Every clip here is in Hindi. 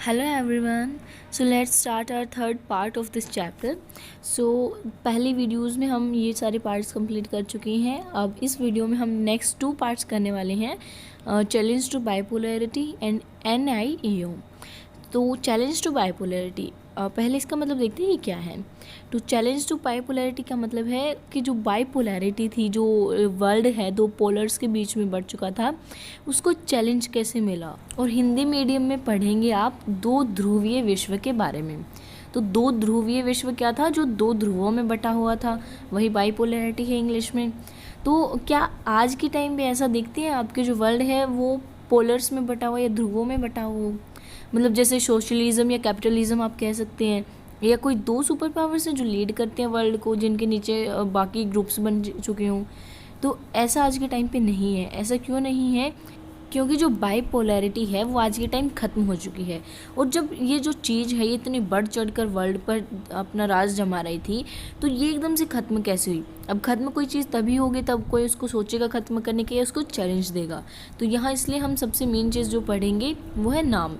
Hello everyone. So let's start our third part of this chapter. So पहली वीडियोस में हम ये सारे पार्ट्स कंप्लीट कर चुके हैं. अब इस वीडियो में हम नेक्स्ट 2 पार्ट्स करने वाले हैं. Challenge to bipolarity and NIEO. तो चैलेंज टू बाइपोलैरिटी, पहले इसका मतलब देखते हैं ये क्या है. तो चैलेंज टू बाइपोलैरिटी का मतलब है कि जो बाइपोलैरिटी थी, जो वर्ल्ड है दो पोलर्स के बीच में बढ़ चुका था, उसको चैलेंज कैसे मिला. और हिंदी मीडियम में पढ़ेंगे आप दो ध्रुवीय विश्व के बारे में. तो दो ध्रुवीय विश्व क्या था? जो दो ध्रुवों में बटा हुआ था, वही बाइपोलैरिटी है इंग्लिश में. तो क्या आज के टाइम पे ऐसा देखते हैं आपके जो वर्ल्ड है वो पोलर्स में बटा हुआ या ध्रुवों में बटा हुआ, मतलब जैसे सोशलिज्म या कैपिटलिज्म आप कह सकते हैं, या कोई दो सुपर पावर्स हैं जो लीड करते हैं वर्ल्ड को, जिनके नीचे बाकी ग्रुप्स बन चुके हों. तो ऐसा आज के टाइम पे नहीं है. ऐसा क्यों नहीं है? क्योंकि जो बाइपोलैरिटी है वो आज के टाइम ख़त्म हो चुकी है. और जब ये जो चीज़ है ये इतनी बढ़ चढ़ कर वर्ल्ड पर अपना राज जमा रही थी, तो ये एकदम से ख़त्म कैसे हुई? अब ख़त्म कोई चीज़ तभी होगी तब कोई उसको सोचेगा ख़त्म करने के या उसको चैलेंज देगा. तो यहाँ इसलिए हम सबसे मेन चीज़ जो पढ़ेंगे वो है नाम,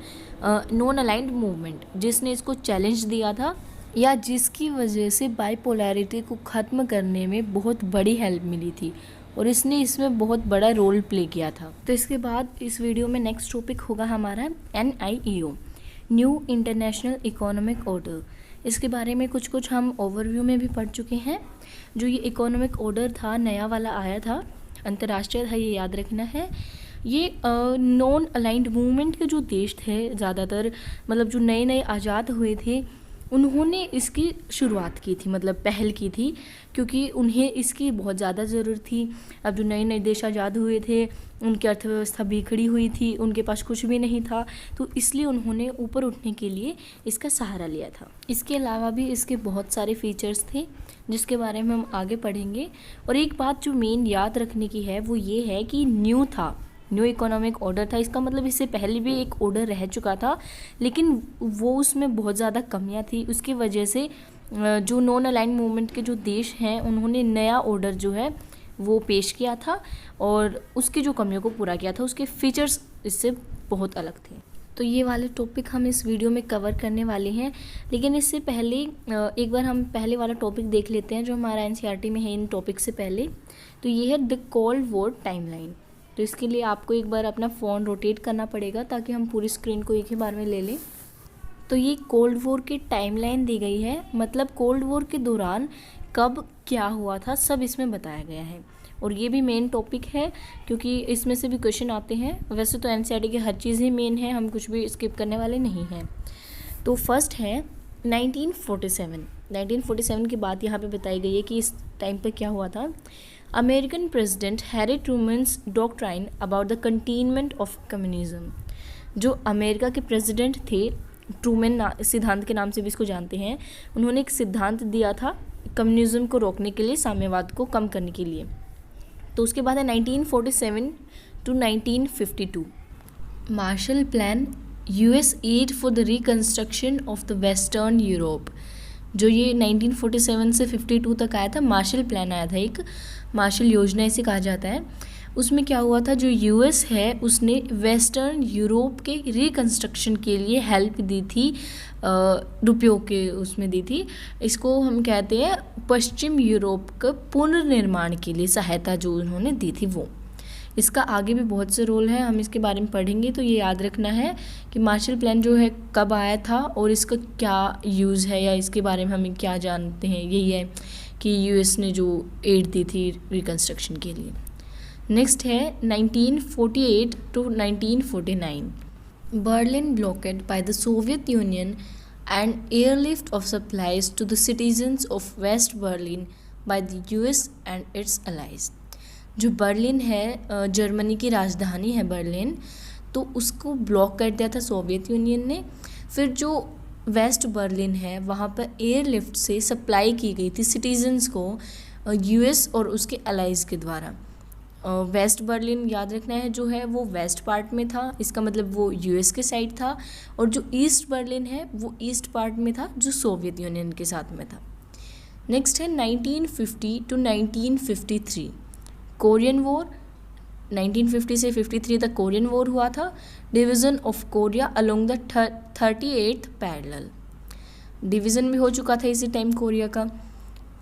नॉन अलाइंड मूवमेंट, जिसने इसको चैलेंज दिया था या जिसकी वजह से बाइपोलैरिटी को ख़त्म करने में बहुत बड़ी हेल्प मिली थी, और इसने इसमें बहुत बड़ा रोल प्ले किया था. तो इसके बाद इस वीडियो में नेक्स्ट टॉपिक होगा हमारा NIEO, new international economic order. इसके बारे में कुछ हम ओवरव्यू में भी पढ़ चुके हैं. जो ये इकोनॉमिक ऑर्डर था, नया वाला आया था, अंतर्राष्ट्रीय था, ये याद रखना है. ये नॉन अलाइंड मूवमेंट के जो देश थे ज़्यादातर, मतलब जो नए नए आज़ाद हुए थे, उन्होंने इसकी शुरुआत की थी, मतलब पहल की थी, क्योंकि उन्हें इसकी बहुत ज़्यादा ज़रूरत थी. अब जो नए नए देश आज़ाद हुए थे उनकी अर्थव्यवस्था बिखरी हुई थी, उनके पास कुछ भी नहीं था, तो इसलिए उन्होंने ऊपर उठने के लिए इसका सहारा लिया था. इसके अलावा भी इसके बहुत सारे फीचर्स थे जिसके बारे में हम आगे पढ़ेंगे. और एक बात जो मेन याद रखने की है वो ये है कि न्यू था, न्यू इकोनॉमिक ऑर्डर था. इसका मतलब इससे पहले भी एक ऑर्डर रह चुका था, लेकिन वो उसमें बहुत ज़्यादा कमियां थी. उसकी वजह से जो नॉन अलाइंड मूवमेंट के जो देश हैं उन्होंने नया ऑर्डर जो है वो पेश किया था और उसकी जो कमियों को पूरा किया था. उसके फीचर्स इससे बहुत अलग थे. तो ये वाले टॉपिक हम इस वीडियो में कवर करने वाले हैं, लेकिन इससे पहले एक बार हम पहले वाला टॉपिक देख लेते हैं जो हमारा NCERT में है इन टॉपिक से पहले. तो ये है द कोल्ड वॉर टाइमलाइन. तो इसके लिए आपको एक बार अपना फ़ोन रोटेट करना पड़ेगा ताकि हम पूरी स्क्रीन को एक ही बार में ले लें. तो ये कोल्ड वॉर की टाइमलाइन दी गई है, मतलब कोल्ड वॉर के दौरान कब क्या हुआ था सब इसमें बताया गया है. और ये भी मेन टॉपिक है क्योंकि इसमें से भी क्वेश्चन आते हैं. वैसे तो NCERT की हर चीज़ ही मेन है, हम कुछ भी स्किप करने वाले नहीं हैं. तो फर्स्ट है 1947. 1947 की बात यहाँ पे बताई गई है कि इस टाइम पे क्या हुआ था. American president Harry Truman's doctrine about the containment of communism. जो अमेरिका के प्रेसिडेंट थे, ट्रूमन सिद्धांत के नाम से भी इसको जानते हैं, उन्होंने एक सिद्धांत दिया था कम्युनिज्म को रोकने के लिए, साम्यवाद को कम करने के लिए. तो उसके बाद है 1947 to 1952 Marshall Plan, US aid for the reconstruction of the western Europe. जो ये 1947 से 52 तक आया था, मार्शल प्लान आया था, एक मार्शल योजना इसे कहा जाता है. उसमें क्या हुआ था, जो US है उसने वेस्टर्न यूरोप के रिकन्स्ट्रक्शन के लिए हेल्प दी थी, रुपयों के उसमें दी थी. इसको हम कहते हैं पश्चिम यूरोप का पुनर्निर्माण के लिए सहायता जो उन्होंने दी थी वो. इसका आगे भी बहुत से रोल हैं, हम इसके बारे में पढ़ेंगे. तो ये याद रखना है कि मार्शल प्लान जो है कब आया था और इसका क्या यूज़ है या इसके बारे में हम क्या जानते हैं. यही है कि US ने जो एड दी थी रिकन्स्ट्रक्शन के लिए. नेक्स्ट है 1948 to 1949 Berlin blockade by the Soviet Union and airlift of supplies to the citizens of West Berlin by the US and its allies. जो बर्लिन है, जर्मनी की राजधानी है बर्लिन, तो उसको ब्लॉक कर दिया था सोवियत यूनियन ने. फिर जो वेस्ट बर्लिन है वहाँ पर एयरलिफ्ट से सप्लाई की गई थी सिटीजन्स को US और उसके अलाइज के द्वारा. वेस्ट बर्लिन याद रखना है जो है वो वेस्ट पार्ट में था, इसका मतलब वो US के साइड था, और जो ईस्ट बर्लिन है वो ईस्ट पार्ट में था जो सोवियत यूनियन के साथ में था. नेक्स्ट है 1950 to 1953 कोरियन वॉर. 1950 से 53 तक कोरियन वॉर हुआ था। Division of Korea along the 38th parallel, division भी हो चुका था इसी टाइम कोरिया का।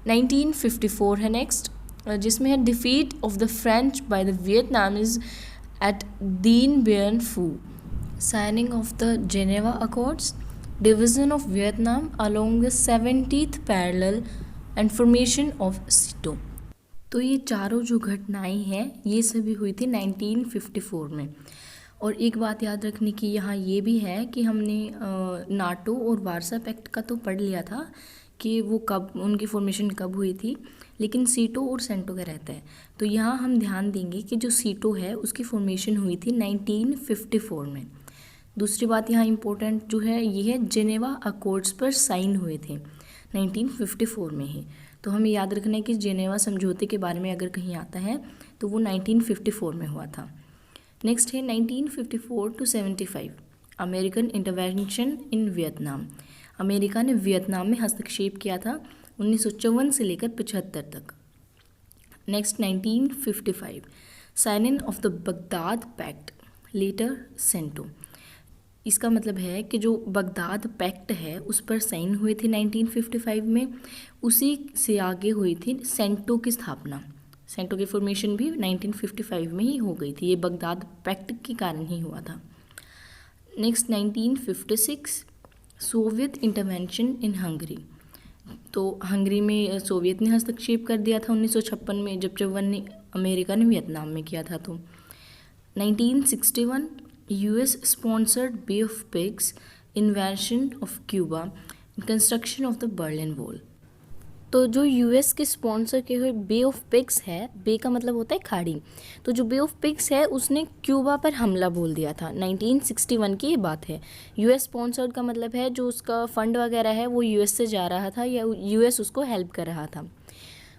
1954 है नेक्स्ट, जिसमें है defeat of the French by the Vietnamese at Dien Bien Phu, signing of the Geneva accords, division of Vietnam along the 70th parallel and formation of SEATO. तो ये चारों जो घटनाएं हैं ये सभी हुई थी 1954 में। और एक बात याद रखने की यहाँ ये भी है कि हमने नाटो और वारसा पैक्ट का तो पढ़ लिया था कि वो कब, उनकी फॉर्मेशन कब हुई थी, लेकिन सीटो और सेंटो का रहता है। तो यहाँ हम ध्यान देंगे कि जो सीटो है उसकी फॉर्मेशन हुई थी 1954 में। दूसरी बात यहाँ इम्पोर्टेंट जो है ये है जेनेवा अकॉर्ड्स पर साइन हुए थे 1954 में ही। तो हमें याद रखना है कि जेनेवा समझौते के बारे में अगर कहीं आता है तो वो 1954 में हुआ था। नेक्स्ट है 1954 to 75 American intervention in Vietnam, America ने वियतनाम में हस्तक्षेप किया था 1954 से लेकर 75 तक। Next 1955 signing of the Baghdad pact later CENTO, इसका मतलब है कि जो बगदाद पैक्ट है उस पर साइन हुए थे 1955 में, उसी से आगे हुई थी सेंटो की स्थापना। सेंटो की फॉर्मेशन भी 1955 में ही हो गई थी, ये बगदाद पैक्ट के कारण ही हुआ था। नेक्स्ट 1956 सोवियत इंटरवेंशन इन हंगरी, तो हंगरी में सोवियत ने हस्तक्षेप कर दिया था 1956 में, जब अमेरिका ने वियतनाम में किया था। तो 1961 US sponsored Bay of Pigs, invasion of Cuba, construction of the Berlin Wall। तो जो US के स्पॉन्सर के हुए बे ऑफ पिग्स है, बे का मतलब होता है खाड़ी, तो जो बे ऑफ पिग्स है उसने क्यूबा पर हमला बोल दिया था 1961 की ये बात है। US स्पॉन्सर्ड का मतलब है जो उसका फंड वगैरह है वो US से जा रहा था या US उसको हेल्प कर रहा था।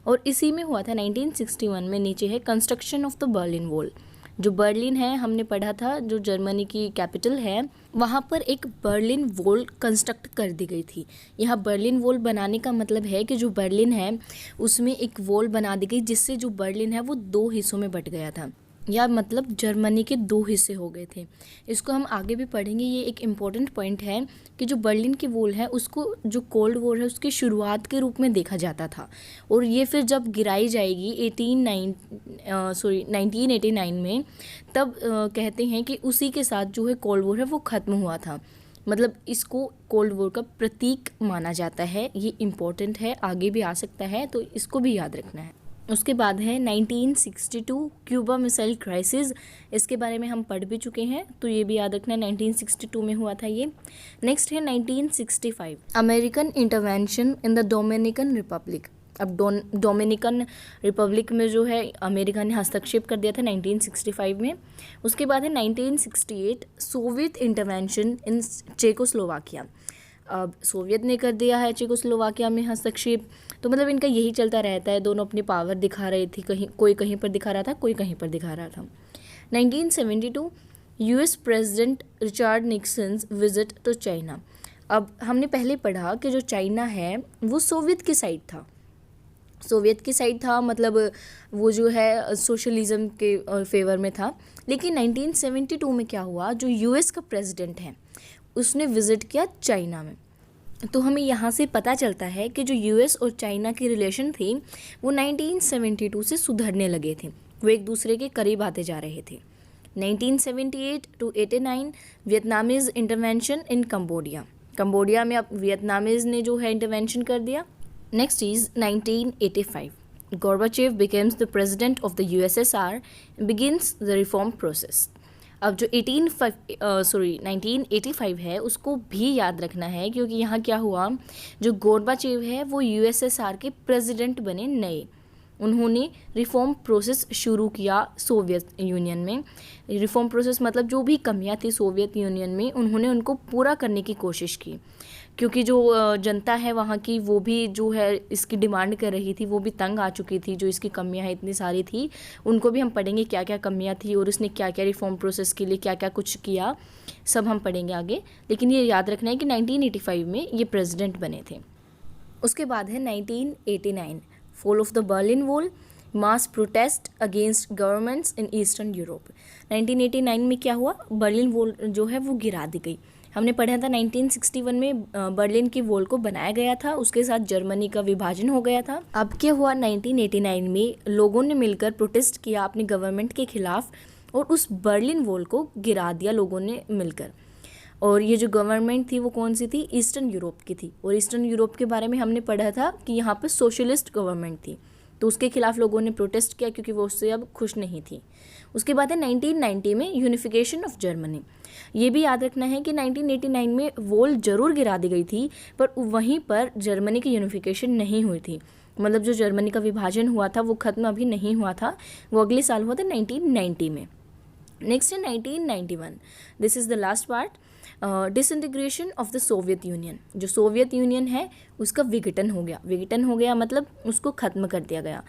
और इसी में हुआ था 1961 में। नीचे है construction of the Berlin wall, जो बर्लिन है हमने पढ़ा था जो जर्मनी की कैपिटल है, वहाँ पर एक बर्लिन वॉल कंस्ट्रक्ट कर दी गई थी। यहाँ बर्लिन वॉल बनाने का मतलब है कि जो बर्लिन है उसमें एक वॉल बना दी गई जिससे जो बर्लिन है वो 2 हिस्सों में बट गया था, या मतलब जर्मनी के 2 हिस्से हो गए थे। इसको हम आगे भी पढ़ेंगे, ये एक इम्पॉर्टेंट पॉइंट है कि जो बर्लिन की वॉल है उसको जो कोल्ड वॉर है उसकी शुरुआत के रूप में देखा जाता था, और ये फिर जब गिराई जाएगी 1989 में, तब कहते हैं कि उसी के साथ जो है कोल्ड वॉर है वो ख़त्म हुआ था। मतलब इसको कोल्ड वॉर का प्रतीक माना जाता है, ये इम्पॉर्टेंट है, आगे भी आ सकता है तो इसको भी याद रखना है। उसके बाद है 1962 क्यूबा मिसाइल क्राइसिस, इसके बारे में हम पढ़ भी चुके हैं तो ये भी याद रखना है, 1962 में हुआ था ये। नेक्स्ट है 1965 American intervention in the Dominican Republic. अब डोमिनिकन रिपब्लिक में जो है अमेरिका ने हस्तक्षेप कर दिया था 1965 में। उसके बाद है 1968 सोवियत इंटरवेंशन इन चेकोस्लोवाकिया। अब सोवियत ने कर दिया है चेकोस्लोवाकिया में हस्तक्षेप, तो मतलब इनका यही चलता रहता है, दोनों अपनी पावर दिखा रही थी, कोई कहीं पर दिखा रहा था, कोई कहीं पर दिखा रहा था। 1972 US president Richard Nixon's visit to China. अब हमने पहले पढ़ा कि जो चाइना है वो सोवियत की साइड था, मतलब वो जो है सोशलिज्म के फेवर में था। लेकिन 1972 में क्या हुआ, जो US का प्रेसिडेंट है उसने विज़िट किया चाइना में। तो हमें यहाँ से पता चलता है कि जो US और चाइना की रिलेशन थी वो 1972 से सुधरने लगे थे, वो एक दूसरे के करीब आते जा रहे थे। 1978 to 89 Vietnamese intervention in Cambodia में अब वियतनामीज़ ने जो है इंटरवेंशन कर दिया। Next is 1985 Gorbachev becomes the president of the USSR, begins the reform process. अब जो 1985 है उसको भी याद रखना है, क्योंकि यहाँ क्या हुआ, जो गोर्बाचेव है वो USSR के प्रेसिडेंट बने नए, उन्होंने रिफॉर्म प्रोसेस शुरू किया सोवियत यूनियन में। रिफॉर्म प्रोसेस मतलब जो भी कमियां थी सोवियत यूनियन में उन्होंने उनको पूरा करने की कोशिश की, क्योंकि जो जनता है वहाँ की वो भी जो है इसकी डिमांड कर रही थी, वो भी तंग आ चुकी थी, जो इसकी कमियां हैं इतनी सारी थी, उनको भी हम पढ़ेंगे क्या क्या कमियां थी और उसने क्या क्या रिफॉर्म प्रोसेस के लिए क्या क्या कुछ किया, सब हम पढ़ेंगे आगे। लेकिन ये याद रखना है कि 1985 में ये प्रेसिडेंट बने थे। उसके बाद है 1989 fall of the Berlin wall, mass protest against governments in eastern Europe. 1989 में क्या हुआ, बर्लिन वॉल जो है वो गिरा दी गई। हमने पढ़ा था 1961 में बर्लिन की वॉल को बनाया गया था, उसके साथ जर्मनी का विभाजन हो गया था। अब क्या हुआ, 1989 में लोगों ने मिलकर प्रोटेस्ट किया अपनी गवर्नमेंट के खिलाफ और उस बर्लिन वॉल को गिरा दिया लोगों ने मिलकर। और ये जो गवर्नमेंट थी वो कौन सी थी, ईस्टर्न यूरोप की थी। और ईस्टर्न यूरोप के बारे में हमने पढ़ा था कि यहाँ पर सोशलिस्ट गवर्नमेंट थी, तो उसके खिलाफ लोगों ने प्रोटेस्ट किया क्योंकि वो उससे अब खुश नहीं थी। उसके बाद है 1990 में यूनिफिकेशन ऑफ जर्मनी। ये भी याद रखना है कि 1989 में वॉल जरूर गिरा दी गई थी, पर वहीं पर जर्मनी की यूनिफिकेशन नहीं हुई थी। मतलब जो जर्मनी का विभाजन हुआ था वो खत्म अभी नहीं हुआ था, वो अगले साल हुआ था 1990 में। नेक्स्ट है 1991, this is the last part, disintegration of the Soviet union. जो सोवियत यूनियन है उसका विघटन हो गया। विघटन हो गया मतलब उसको ख़त्म कर दिया गया।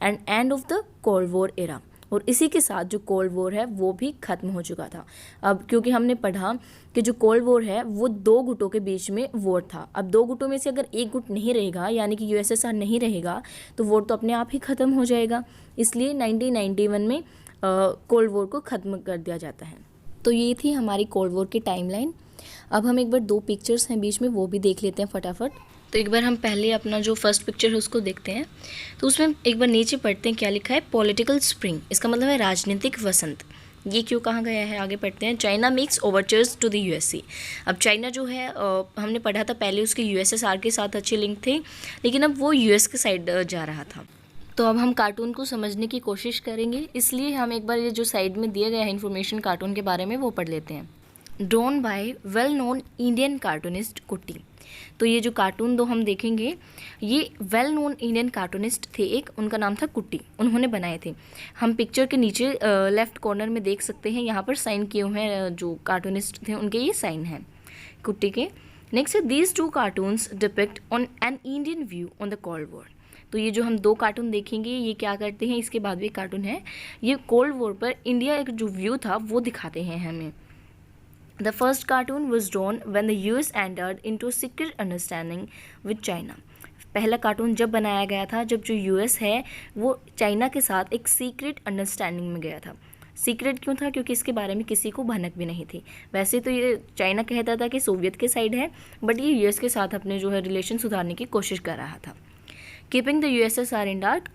And end of the cold war era. और इसी के साथ जो कोल्ड वॉर है वो भी ख़त्म हो चुका था। अब क्योंकि हमने पढ़ा कि जो कोल्ड वॉर है वो दो गुटों के बीच में वॉर था। अब दो गुटों में से अगर एक गुट नहीं रहेगा, यानी कि यूएसएसआर नहीं रहेगा, तो वॉर तो अपने आप ही ख़त्म हो जाएगा। इसलिए 1991 में कोल्ड वॉर को ख़त्म कर दिया जाता है। तो ये थी हमारी कोल्ड वॉर की टाइमलाइन। अब हम एक बार दो पिक्चर्स हैं बीच में, वो भी देख लेते हैं फटाफट। तो एक बार हम पहले अपना जो फर्स्ट पिक्चर है उसको देखते हैं। तो उसमें एक बार नीचे पढ़ते हैं क्या लिखा है, पॉलिटिकल स्प्रिंग। इसका मतलब है राजनीतिक वसंत। ये क्यों कहा गया है, आगे पढ़ते हैं। China makes overtures to the USA. अब चाइना जो है हमने पढ़ा था पहले उसके यूएसएसआर के साथ अच्छे लिंक थे, लेकिन अब वो यूएस के साइड जा रहा था। तो अब हम कार्टून को समझने की कोशिश करेंगे, इसलिए हम एक बार ये जो साइड में दिया गया है इन्फॉर्मेशन कार्टून के बारे में वो पढ़ लेते हैं। Drawn by well known Indian cartoonist कुट्टी। तो ये जो कार्टून दो हम देखेंगे, ये वेल नोन इंडियन कार्टूनिस्ट थे एक, उनका नाम था कुट्टी, उन्होंने बनाए थे। हम पिक्चर के नीचे लेफ्ट कॉर्नर में देख सकते हैं, यहाँ पर साइन किए हुए हैं जो कार्टूनिस्ट थे उनके, ये साइन हैं कुट्टी के। नेक्स्ट है these two cartoons depict on an Indian view on the cold war. तो ये जो हम दो कार्टून देखेंगे ये क्या करते हैं, इसके बाद भी एक कार्टून है, ये कोल्ड वॉर पर इंडिया एक जो व्यू था वो दिखाते हैं हमें। The first cartoon was drawn when the US entered into a secret understanding with China. पहला कार्टून जब बनाया गया था जब जो यूएस है वो चाइना के साथ एक सीक्रेट अंडरस्टैंडिंग में गया था। सीक्रेट क्यों था, क्योंकि इसके बारे में किसी को भनक भी नहीं थी। वैसे तो ये चाइना कहता था कि सोवियत के साइड है, बट ये यूएस के साथ अपने जो है रिलेशन सुधारने की कोशिश कर रहा था। Keeping the USSR in dark,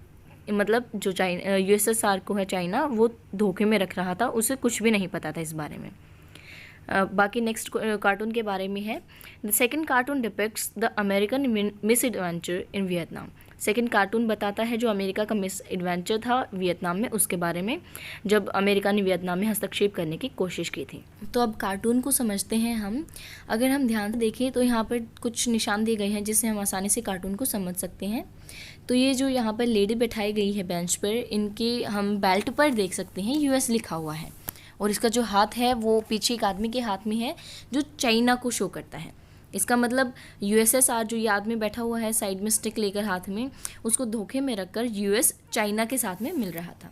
मतलब जो चाइना यूएसएसआर को है चाइना वो धोखे में रख रहा था, उसे कुछ भी नहीं पता था इस बारे में। बाकी नेक्स्ट कार्टून के बारे में है। The second cartoon depicts the American miss adventure in Vietnam. Second cartoon बताता है जो अमेरिका का मिस एडवेंचर था वियतनाम में, उसके बारे में, जब अमेरिका ने वियतनाम में हस्तक्षेप करने की कोशिश की थी। तो अब कार्टून को समझते हैं हम। अगर हम ध्यान से देखें तो यहाँ पर कुछ निशान दिए गए हैं जिससे हम आसानी से कार्टून को समझ सकते हैं। तो ये जो यहाँ पर लेडी बैठाई गई है बेंच पर, इनके हम बेल्ट पर देख सकते हैं यूएस लिखा हुआ है, और इसका जो हाथ है वो पीछे एक आदमी के हाथ में है जो चाइना को शो करता है। इसका मतलब यूएसएसआर जो ये आदमी बैठा हुआ है साइड में स्टिक लेकर हाथ में, उसको धोखे में रखकर यूएस चाइना के साथ में मिल रहा था।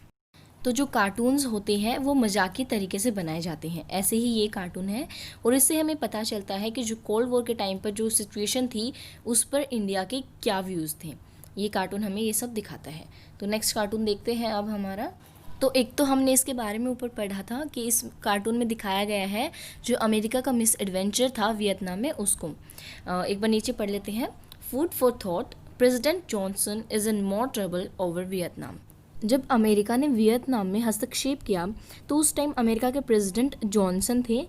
तो जो कार्टून्स होते हैं वो मजाकी तरीके से बनाए जाते हैं, ऐसे ही ये कार्टून है। और इससे हमें पता चलता है कि जो कोल्ड वॉर के टाइम पर जो सिचुएशन थी उस पर इंडिया के क्या व्यूज़ थे। ये कार्टून हमें ये सब दिखाता है। तो नेक्स्ट कार्टून देखते हैं अब हमारा। तो एक तो हमने इसके बारे में ऊपर पढ़ा था कि इस कार्टून में दिखाया गया है जो अमेरिका का मिस एडवेंचर था वियतनाम में, उसको एक बार नीचे पढ़ लेते हैं। Food for thought, president Johnson is in more trouble over Vietnam. जब अमेरिका ने वियतनाम में हस्तक्षेप किया तो उस टाइम अमेरिका के प्रेसिडेंट जॉनसन थे।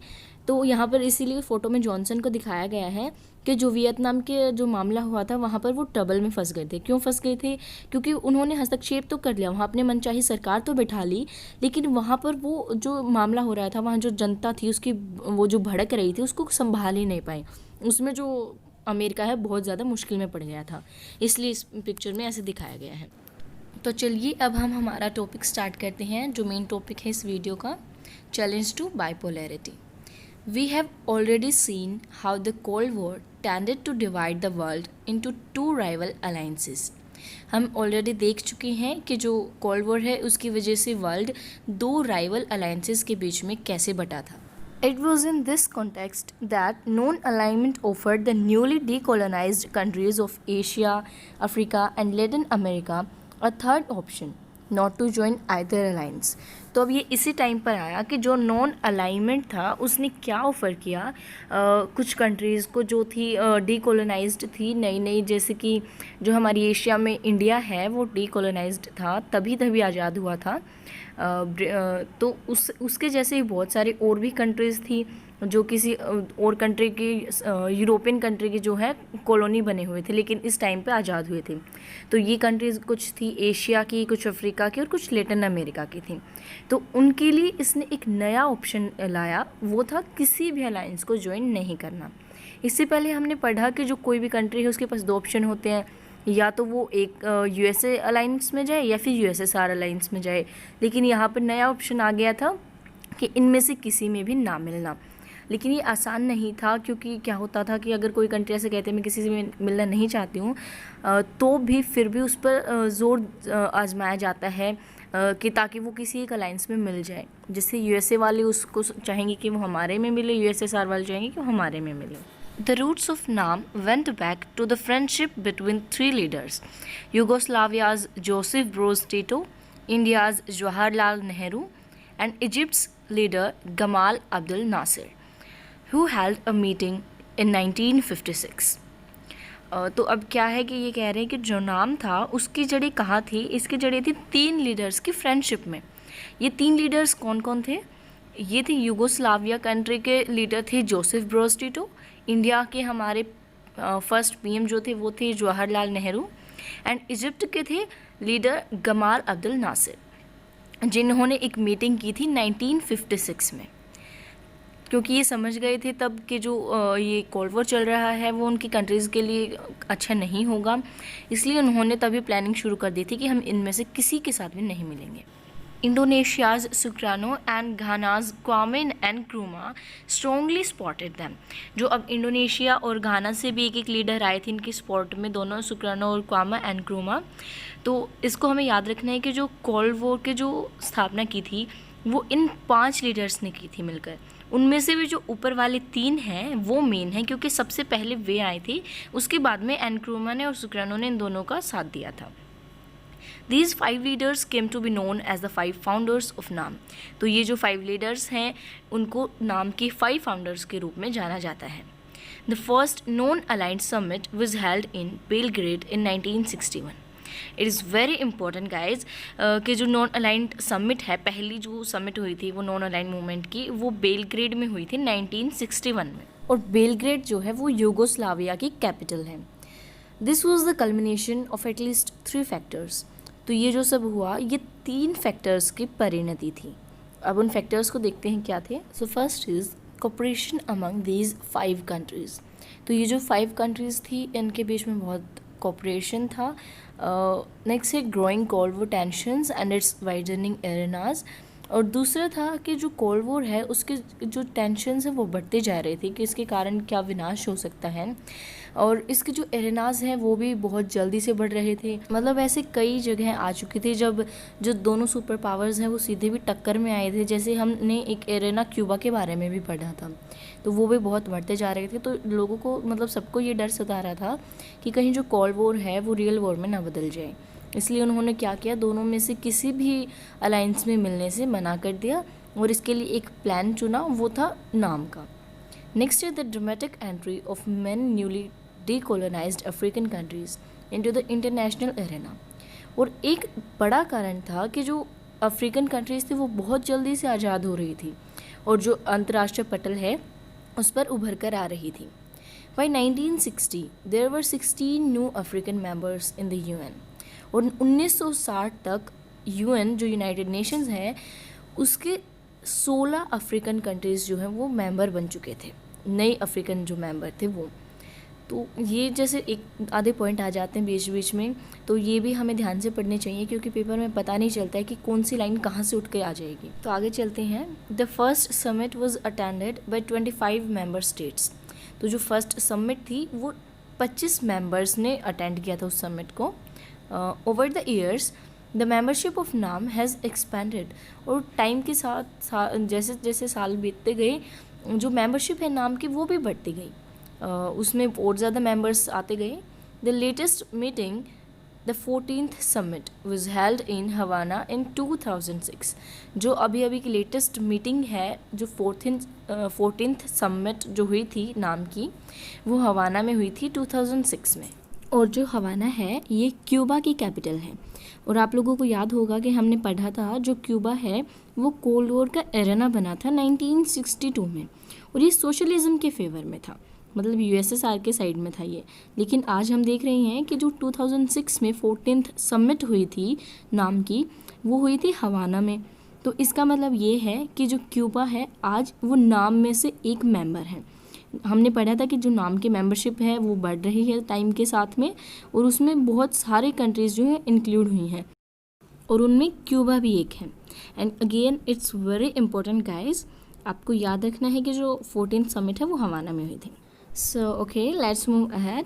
तो यहाँ पर इसीलिए फ़ोटो में जॉनसन को दिखाया गया है कि जो वियतनाम के जो मामला हुआ था वहाँ पर वो ट्रबल में फंस गए थे। क्यों फंस गए थे, क्योंकि उन्होंने हस्तक्षेप तो कर लिया, वहाँ अपने मनचाही सरकार तो बैठा ली, लेकिन वहाँ पर वो जो मामला हो रहा था, वहाँ जो जनता थी उसकी वो जो भड़क रही थी उसको संभाल ही नहीं पाए। उसमें जो अमेरिका है बहुत ज़्यादा मुश्किल में पड़ गया था, इसलिए इस पिक्चर में ऐसे दिखाया गया है। तो चलिए अब हम हमारा टॉपिक स्टार्ट करते हैं, जो मेन टॉपिक है इस वीडियो का, challenge to bipolarity. We have already seen how the Cold War tended to divide the world into two rival alliances. हम ऑलरेडी देख चुके हैं कि जो कोल्ड वॉर है उसकी वजह से वर्ल्ड दो राइवल अलायंसेस के बीच में कैसे बटा था। It was in this context that non-alignment offered the newly decolonized countries of Asia, Africa and Latin America a third option. Not to join either alliance. तो अब ये इसी टाइम पर आया कि जो नॉन अलाइनमेंट था उसने क्या ऑफ़र किया कुछ कंट्रीज़ को जो थी डीकोलोनाइज्ड थी नई नई, जैसे कि जो हमारी एशिया में इंडिया है वो डीकोलोनाइज्ड था, तभी आज़ाद हुआ था। तो उसके जैसे ही बहुत सारी और भी कंट्रीज़ थी जो किसी और कंट्री की यूरोपियन कंट्री की जो है कॉलोनी बने हुए थे, लेकिन इस टाइम पे आज़ाद हुए थे। तो ये कंट्रीज़ कुछ थी एशिया की, कुछ अफ्रीका की और कुछ लैटिन अमेरिका की थी। तो उनके लिए इसने एक नया ऑप्शन लाया, वो था किसी भी अलायंस को ज्वाइन नहीं करना। इससे पहले हमने पढ़ा कि जो कोई भी कंट्री है उसके पास दो ऑप्शन होते हैं, या तो वो एक यूएसए अलायंस में जाए या फिर यूएसएसआर अलायंस में जाए, लेकिन यहाँ पर नया ऑप्शन आ गया था कि इनमें से किसी में भी ना मिलना। लेकिन ये आसान नहीं था, क्योंकि क्या होता था कि अगर कोई कंट्री ऐसे कहते हैं मैं किसी से मिलना नहीं चाहती हूँ, तो भी फिर भी उस पर ज़ोर आजमाया जाता है कि ताकि वो किसी एक अलायंस में मिल जाए। जैसे यूएसए वाले उसको चाहेंगे कि वो हमारे में मिले, यूएसएसआर वाले चाहेंगे कि वो हमारे में मिले। The roots of NAM went back to the friendship between three leaders: Yugoslavia's Josip Broz Tito, India's Jawaharlal Nehru, and Egypt's leader Gamal Abdel Nasser, who held a meeting in 1956. तो अब क्या है कि ये कह रहे हैं कि जो नाम था उसकी जड़ें कहाँ थी, इसकी जड़ें थी तीन लीडर्स की फ्रेंडशिप में। ये तीन लीडर्स कौन कौन थे? ये थे यूगोस्लाविया कंट्री के लीडर थे जोसेफ ब्रोज टिटो, इंडिया के हमारे फर्स्ट पीएम जो थे वो थे जवाहरलाल नेहरू, एंड इजिप्ट के थे लीडर गमाल अब्दुल नासिर, जिन्होंने एक मीटिंग की थी 1956 में। क्योंकि ये समझ गए थे तब कि जो ये कोल्ड वॉर चल रहा है वो उनकी कंट्रीज़ के लिए अच्छा नहीं होगा, इसलिए उन्होंने तभी प्लानिंग शुरू कर दी थी कि हम इनमें से किसी के साथ भी नहीं मिलेंगे। Indonesia's Sukarno and Ghana's Kwame and Nkrumah strongly spotted them. जो अब इंडोनेशिया और घाना से भी एक एक लीडर आए थे इनकी स्पॉट में, दोनों सुक्रानो और क्वामा एंड क्रूमा। तो इसको हमें याद रखना है कि जो कोल्ड वॉर के जो स्थापना की थी वो इन 5 लीडर्स ने की थी मिलकर। उनमें से भी जो ऊपर वाले 3 हैं वो मेन हैं, क्योंकि सबसे पहले वे आए थे, उसके बाद में एनक्रूमा ने और सुक्रानो ने इन दोनों का साथ दिया था। These 5 leaders came to be known as the 5 founders of NAM। तो ये जो 5 लीडर्स हैं उनको नाम के 5 फाउंडर्स के रूप में जाना जाता है। The first non-aligned summit was held in Belgrade in 1961। It is very important guys कि जो नॉन अलाइंड समिट है, पहली जो समिट हुई थी वो नॉन अलाइंड मूवमेंट की, वो बेलग्रेड में हुई थी 1961 में, और बेलग्रेड जो है वो यूगोस्लाविया की कैपिटल है। This was the culmination of at least 3 factors. तो ये जो सब हुआ ये 3 फैक्टर्स की परिणति थी। अब उन फैक्टर्स को देखते हैं क्या थे। So first is cooperation among these 5 countries. तो ये जो 5 कंट्रीज़ थी इनके बीच में बहुत कोऑपरेशन था। नेक्स्ट है growing cold war tensions and its widening arenas. और दूसरा था कि जो कोल्ड वॉर है उसके जो टेंशंस हैं वो बढ़ते जा रहे थे कि इसके कारण क्या विनाश हो सकता है, और इसके जो एरेनाज हैं वो भी बहुत जल्दी से बढ़ रहे थे। मतलब ऐसे कई जगह आ चुकी थी जब जो दोनों सुपर पावर्स हैं वो सीधे भी टक्कर में आए थे। जैसे हमने एक एरेना क्यूबा के बारे में भी पढ़ा था, तो वो भी बहुत बढ़ते जा रहे थे। तो लोगों को मतलब सबको ये डर सता रहा था कि कहीं जो कोल्ड वॉर है वो रियल वॉर में ना बदल जाए। इसलिए उन्होंने क्या किया, दोनों में से किसी भी अलायंस में मिलने से मना कर दिया और इसके लिए एक प्लान चुना, वो था नाम का। Next is the dramatic entry of many newly decolonised African countries into the international arena. और एक बड़ा कारण था कि जो अफ्रीकन कंट्रीज़ थी वो बहुत जल्दी से आज़ाद हो रही थी और जो अंतर्राष्ट्रीय पटल है उस पर उभर कर आ रही थी। By 1960 there were 16 new African members in the UN। और 1960 तक UN जो यूनाइटेड नेशंस है उसके 16 अफ्रीकन कंट्रीज़ जो हैं वो मेंबर बन चुके थे, नए अफ्रीकन जो मेंबर थे वो। तो ये जैसे एक आधे पॉइंट आ जाते हैं बीच बीच में, तो ये भी हमें ध्यान से पढ़ने चाहिए क्योंकि पेपर में पता नहीं चलता है कि कौन सी लाइन कहाँ से उठ के आ जाएगी। तो आगे चलते हैं। The first summit was attended by 25 member states. तो जो फर्स्ट समिट थी वो 25 मेंबर्स ने अटेंड किया था उस समिट को। Over the years the membership of नाम हैज़ एक्सपेंडेड। और टाइम के साथ जैसे जैसे साल बीतते गए जो मेंबरशिप है नाम की वो भी बढ़ती गई, उसमें और ज़्यादा मेंबर्स आते गए। The latest meeting the 14th summit was held in Havana in 2006। जो अभी अभी की लेटेस्ट मीटिंग है, जो 14th समिट जो हुई थी नाम की, वो हवाना में हुई थी 2006 में। और जो हवाना है ये क्यूबा की कैपिटल है। और आप लोगों को याद होगा कि हमने पढ़ा था जो क्यूबा है वो कोल्ड वॉर का एरेना बना था 1962 में, और ये सोशलिज्म के फेवर में था, मतलब यूएसएसआर के साइड में था ये। लेकिन आज हम देख रहे हैं कि जो 2006 में 14th समिट हुई थी नाम की, वो हुई थी हवाना में। तो इसका मतलब ये है कि जो क्यूबा है आज वो नाम में से एक मेंबर है। हमने पढ़ा था कि जो नाम की मेंबरशिप है वो बढ़ रही है टाइम के साथ में, और उसमें बहुत सारे कंट्रीज़ जो हैं इंक्लूड हुई हैं, और उनमें क्यूबा भी एक है। And again it's very important guys, आपको याद रखना है कि जो 14th समिट है वो हवाना में हुई थी। So okay, let's move ahead.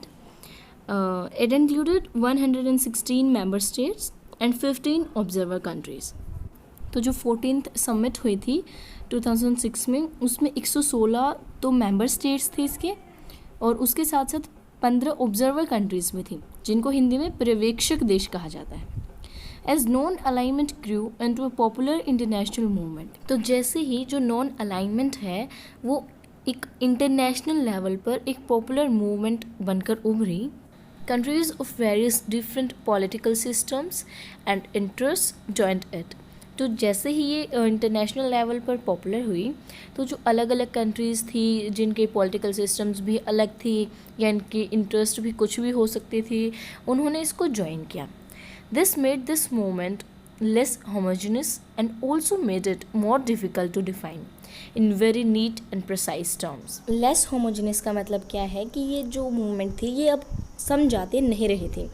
It included 116 member states and 15 observer countries. तो जो 14th समिट हुई थी 2006 में, उसमें 116 तो मेंबर स्टेट्स थे इसके, और उसके साथ साथ 15 ऑब्जर्वर कंट्रीज़ में थी, जिनको हिंदी में पर्यवेक्षक देश कहा जाता है। As non alignment grew into a popular international movement. तो जैसे ही जो नॉन अलाइनमेंट है वो एक इंटरनेशनल लेवल पर एक पॉपुलर मूवमेंट बनकर उभरी, countries of various different political systems and interest joint it. तो जैसे ही ये इंटरनेशनल लेवल पर पॉपुलर हुई, तो जो अलग अलग कंट्रीज़ थी जिनके पॉलिटिकल सिस्टम्स भी अलग थी या इनके इंटरेस्ट भी कुछ भी हो सकते थे, उन्होंने इसको ज्वाइन किया। This made this movement less homogeneous and also made it more difficult to define in very neat and precise terms. Less homogeneous का मतलब क्या है कि ये जो मूवमेंट थी ये अब समझाते नहीं रहे थे,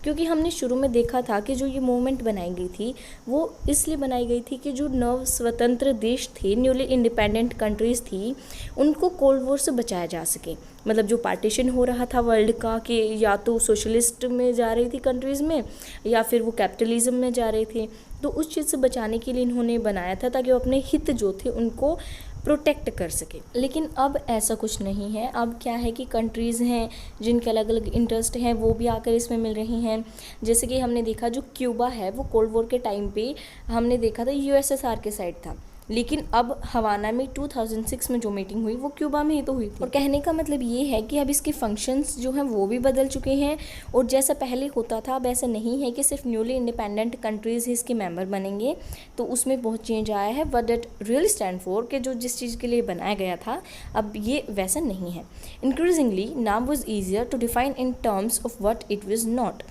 क्योंकि हमने शुरू में देखा था कि जो ये मूवमेंट बनाई गई थी वो इसलिए बनाई गई थी कि जो नव स्वतंत्र देश थे, न्यूली इंडिपेंडेंट कंट्रीज़ थी, उनको कोल्ड वॉर से बचाया जा सके। मतलब जो पार्टीशन हो रहा था वर्ल्ड का कि या तो सोशलिस्ट में जा रही थी कंट्रीज़ में या फिर वो कैपिटलिज्म में जा रहे थे, तो उस चीज़ से बचाने के लिए इन्होंने बनाया था ताकि वो अपने हित जो थे उनको प्रोटेक्ट कर सके। लेकिन अब ऐसा कुछ नहीं है। अब क्या है कि कंट्रीज़ हैं जिनके अलग अलग इंटरेस्ट हैं वो भी आकर इसमें मिल रही हैं। जैसे कि हमने देखा जो क्यूबा है वो कोल्ड वॉर के टाइम पे हमने देखा था यूएसएसआर के साइड था, लेकिन अब हवाना में 2006 में जो मीटिंग हुई वो क्यूबा में ही तो हुई थी। और कहने का मतलब ये है कि अब इसके फंक्शंस जो हैं वो भी बदल चुके हैं, और जैसा पहले होता था अब ऐसा नहीं है कि सिर्फ न्यूली इंडिपेंडेंट कंट्रीज़ ही इसके मेंबर बनेंगे। तो उसमें बहुत चेंज आया है। What that really stand for, कि जो जिस चीज़ के लिए बनाया गया था अब ये वैसा नहीं है। Increasingly NAM was easier to define in terms of what it was not.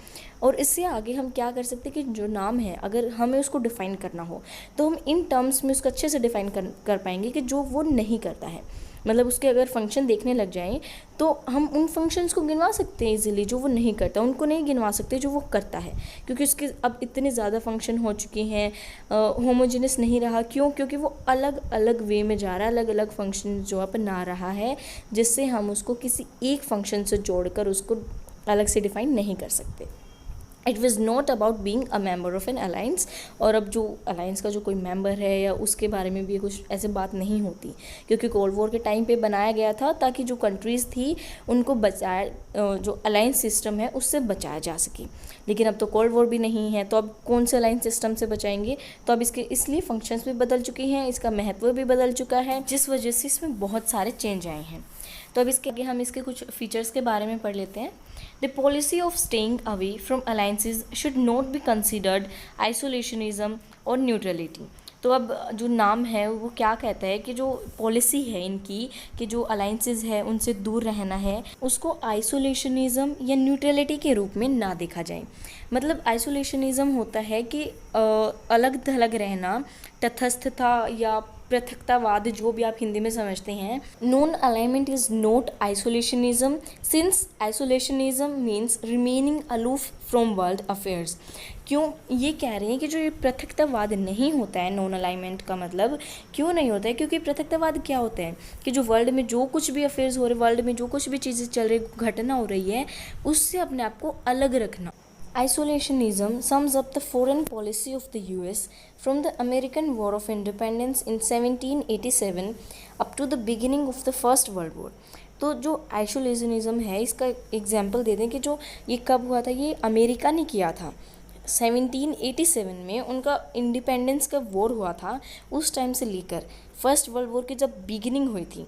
और इससे आगे हम क्या कर सकते हैं कि जो नाम है अगर हमें उसको डिफ़ाइन करना हो तो हम इन टर्म्स में उसको अच्छे से डिफ़ाइन कर पाएंगे कि जो वो नहीं करता है। मतलब उसके अगर फंक्शन देखने लग जाएं तो हम उन फंक्शंस को गिनवा सकते हैं इजीली, जो वो नहीं करता उनको नहीं गिनवा सकते जो वो करता है, क्योंकि उसके अब इतने ज़्यादा फंक्शन हो चुके हैं। होमोजेनस नहीं रहा, क्यों? क्योंकि वो अलग अलग वे में जा रहा है, अलग अलग फंक्शन जो अपना रहा है, जिससे हम उसको किसी एक फंक्शन से जोड़कर उसको अलग से डिफ़ाइन नहीं कर सकते। It was not about being a member of N alliance. और अब जो अलायंस का जो कोई मेंबर है या उसके बारे में भी कुछ ऐसे बात नहीं होती, क्योंकि कोल्ड वॉर के टाइम पे बनाया गया था ताकि जो कंट्रीज़ थी उनको बचाया, जो अलायंस सिस्टम है उससे बचाया जा सके। लेकिन अब तो कोल्ड वॉर भी नहीं है, तो अब कौन से अलायंस सिस्टम से बचाएंगे? तो अब इसके इसलिए फंक्शंस भी बदल चुके हैं, इसका महत्व भी बदल चुका है, जिस वजह से इसमें बहुत सारे चेंज आए हैं। तो अब इसके आगे हम इसके कुछ फीचर्स के बारे में पढ़ लेते हैं। The policy of staying away from alliances should not be considered isolationism or neutrality। तो अब जो नाम है वो क्या कहता है कि जो पॉलिसी है इनकी कि जो अलाइंसेस है उनसे दूर रहना है, उसको आइसोलेशनिज़म या न्यूट्रलिटी के रूप में ना देखा जाए। मतलब आइसोलेशनिज़म होता है कि अलग थलग रहना, तटस्थता या पृथकतावाद, जो भी आप हिंदी में समझते हैं। Non alignment is not isolationism, since isolationism means remaining aloof from world affairs. क्यों ये कह रहे हैं कि जो ये पृथकतावाद नहीं होता है, नॉन अलाइनमेंट का मतलब क्यों नहीं होता है? क्योंकि पृथकतावाद क्या होता है कि जो वर्ल्ड में जो कुछ भी अफेयर्स हो रहे, वर्ल्ड में जो कुछ भी चीज़ें चल रही, घटना हो रही है, उससे अपने आप को अलग रखना। Isolationism sums up the foreign policy of the US from the American War of Independence in 1787 up to the beginning of the First World War. तो जो आइसोलेशनिज्म है इसका एग्जाम्पल दे दें कि जो ये कब हुआ था, ये अमेरिका ने किया था 1787 में, उनका इंडिपेंडेंस का वॉर हुआ था। उस टाइम से लेकर फर्स्ट वर्ल्ड वॉर की जब बिगिनिंग हुई थी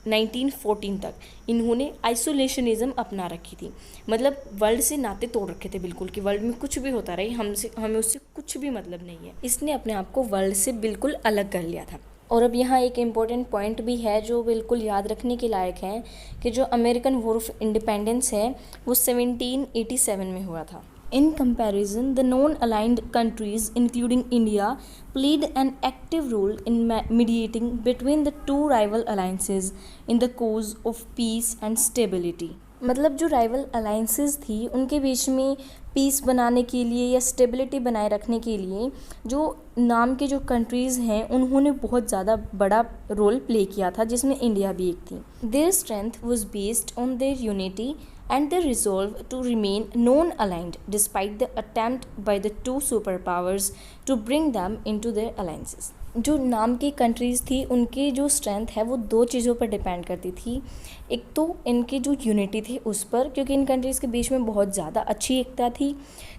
1914 तक इन्होंने आइसोलेशनिज्म अपना रखी थी। मतलब वर्ल्ड से नाते तोड़ रखे थे बिल्कुल, कि वर्ल्ड में कुछ भी होता रहे हमें उससे कुछ भी मतलब नहीं है। इसने अपने आप को वर्ल्ड से बिल्कुल अलग कर लिया था। और अब यहाँ एक इम्पॉर्टेंट पॉइंट भी है जो बिल्कुल याद रखने के लायक है कि जो अमेरिकन वॉर ऑफ इंडिपेंडेंस है वो 1787 में हुआ था। In comparison, the non-aligned countries, including India, played an active role in mediating between the two rival alliances in the cause of peace and stability. मतलब जो राइवल अलाइंसेस थी उनके बीच में पीस बनाने के लिए या स्टेबिलिटी बनाए रखने के लिए जो नाम के जो कंट्रीज़ हैं उन्होंने बहुत ज़्यादा बड़ा रोल प्ले किया था, जिसमें इंडिया भी एक थी। Their strength was based on their unity and their resolve to remain non-aligned despite the attempt by the two superpowers to bring them into their alliances. जो नाम की कंट्रीज़ थी उनकी जो स्ट्रेंथ है वो दो चीज़ों पर डिपेंड करती थी। एक तो इनकी जो यूनिटी थी उस पर, क्योंकि इन कंट्रीज़ के बीच में बहुत ज़्यादा अच्छी एकता थी।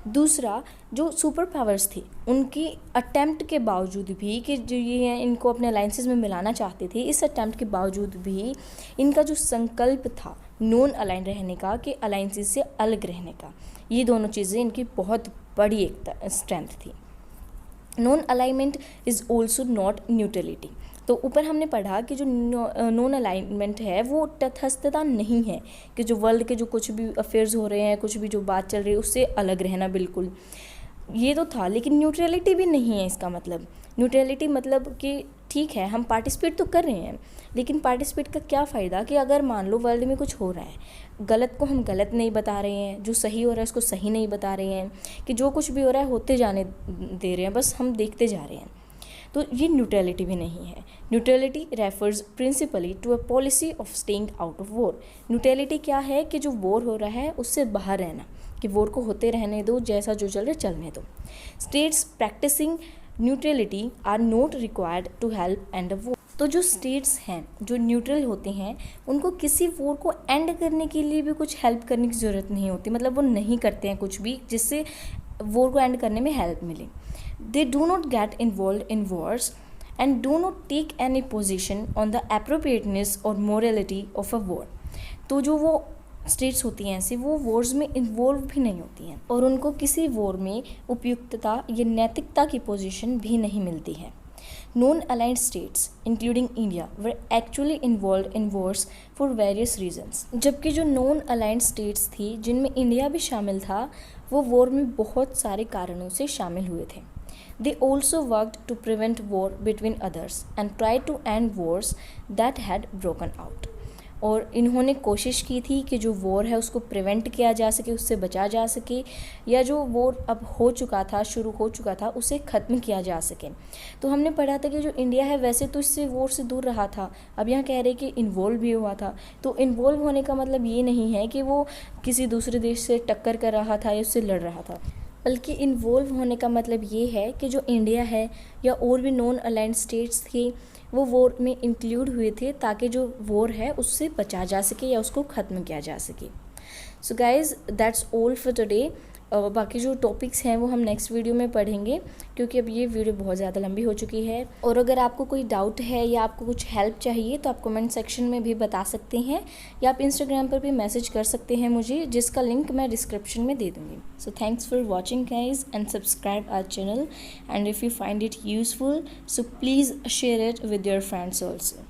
दूसरा, जो सुपर पावर्स थी उनकी अटेम्प्ट के बावजूद भी कि जो ये इनको अपने अलाइंसेस में मिलाना चाहते थे, इस अटेम्प्ट के बावजूद भी इनका जो संकल्प था नॉन अलाइन रहने का, कि अलाइंसेस से अलग रहने का, ये दोनों चीज़ें इनकी बहुत बड़ी एक स्ट्रेंथ थी। Non alignment is also not neutrality. तो ऊपर हमने पढ़ा कि जो नॉन अलाइनमेंट है वो तटस्थता नहीं है, कि जो वर्ल्ड के जो कुछ भी अफेयर्स हो रहे हैं, कुछ भी जो बात चल रही है उससे अलग रहना बिल्कुल, ये तो था। लेकिन न्यूट्रलिटी भी नहीं है इसका मतलब। न्यूट्रलिटी मतलब कि ठीक है हम पार्टिसिपेट तो कर रहे हैं, लेकिन पार्टिसिपेट का क्या फ़ायदा कि अगर मान लो वर्ल्ड में कुछ हो रहा है, गलत को हम गलत नहीं बता रहे हैं, जो सही हो रहा है उसको सही नहीं बता रहे हैं, कि जो कुछ भी हो रहा है होते जाने दे रहे हैं, बस हम देखते जा रहे हैं। तो ये न्यूट्रलिटी भी नहीं है। Neutrality refers principally to a policy of staying out of war. Neutrality क्या है कि जो वॉर हो रहा है उससे बाहर रहना, कि वॉर को होते रहने दो, जैसा जो चल रहा है चलने दो। States practising neutrality are not required to help end a war. तो जो स्टेट्स हैं जो न्यूट्रल होते हैं उनको किसी वॉर को एंड करने के लिए भी कुछ हेल्प करने की ज़रूरत नहीं होती। मतलब वो नहीं करते हैं कुछ भी जिससे वॉर को एंड करने में हेल्प मिले। They do not get involve in wars and do not take any position on the appropriateness और मोरलिटी ऑफ अ वॉर। तो जो वो स्टेट्स होती हैं ऐसी, वो वॉर्स में इन्वॉल्व भी नहीं होती हैं और उनको किसी वॉर में उपयुक्तता या नैतिकता की पोजीशन भी नहीं मिलती है। Non aligned states including India were actually involve in Wars for various reasons. जबकि जो नॉन अलाइंड स्टेट्स थी जिनमें इंडिया भी शामिल था, वो वॉर में बहुत सारे कारणों से शामिल हुए थे। They also worked to prevent war between others and tried to end wars that had broken out. और इन्होंने कोशिश की थी कि जो वॉर है उसको प्रिवेंट किया जा सके, उससे बचा जा सके, या जो वॉर अब हो चुका था, शुरू हो चुका था, उसे ख़त्म किया जा सके। तो हमने पढ़ा था कि जो इंडिया है वैसे तो इससे वॉर से दूर रहा था, अब यहाँ कह रहे कि इन्वॉल्व भी हुआ था। तो इन्वॉल्व होने का मतलब ये नहीं है कि वो किसी दूसरे देश से टक्कर कर रहा था या उससे लड़ रहा था, बल्कि इन्वॉल्व होने का मतलब ये है कि जो इंडिया है या और भी नॉन अलाइंड स्टेट्स थी वो वॉर में इंक्लूड हुए थे, ताकि जो वॉर है उससे बचा जा सके या उसको ख़त्म किया जा सके। So guys that's all for today. बाकी जो टॉपिक्स हैं वो हम नेक्स्ट वीडियो में पढ़ेंगे, क्योंकि अब ये वीडियो बहुत ज़्यादा लंबी हो चुकी है। और अगर आपको कोई डाउट है या आपको कुछ हेल्प चाहिए तो आप कमेंट सेक्शन में भी बता सकते हैं, या आप इंस्टाग्राम पर भी मैसेज कर सकते हैं मुझे, जिसका लिंक मैं डिस्क्रिप्शन में दे दूँगी। So thanks for watching guys and subscribe our channel, and if you find it useful so please share it with your friends also.